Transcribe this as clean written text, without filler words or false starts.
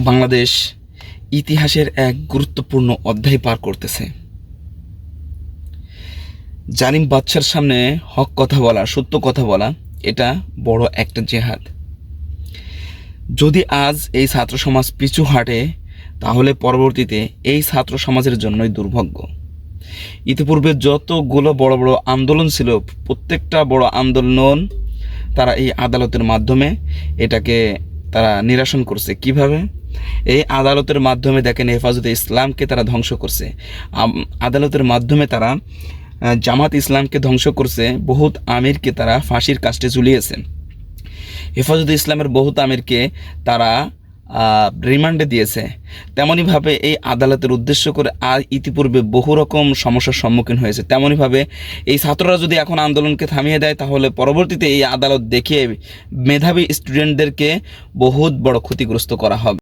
বাংলাদেশ ইতিহাসের এক গুরুত্বপূর্ণ অধ্যায় পার করতেছে। জালিম বাদশার সামনে হক কথা বলা, সত্য কথা বলা, এটা বড় একটা জেহাদ। যদি আজ এই ছাত্র সমাজ পিছু হাঁটে, তাহলে পরবর্তীতে এই ছাত্র সমাজের জন্যই দুর্ভাগ্য। ইতিপূর্বে যতগুলো বড় বড় আন্দোলন ছিল, প্রত্যেকটা বড় আন্দোলন তারা এই আদালতের মাধ্যমে এটাকে তারা নিরসন করছে। কিভাবে? এই আদালতের মাধ্যমে দেখেন, হেফাজতে ইসলামকে তারা ধ্বংস করছে। আদালতের মাধ্যমে তারা জামাত ইসলামকে ধ্বংস করছে। বহুত আমিরকে তারা ফাঁসির কাস্টে ঝুলিয়েছে। হেফাজতে ইসলামের বহুত আমিরকে তারা রিমান্ডে দিয়েছে। তেমনইভাবে এই আদালতের উদ্দেশ্য করে ইতিপূর্বে বহু রকম সমস্যার সম্মুখীন হয়েছে। তেমনইভাবে এই ছাত্ররা যদি এখন আন্দোলনকে থামিয়ে দেয়, তাহলে পরবর্তীতে এই আদালত দেখিয়ে মেধাবী স্টুডেন্টদেরকে বহুত বড় ক্ষতিগ্রস্ত করা হবে।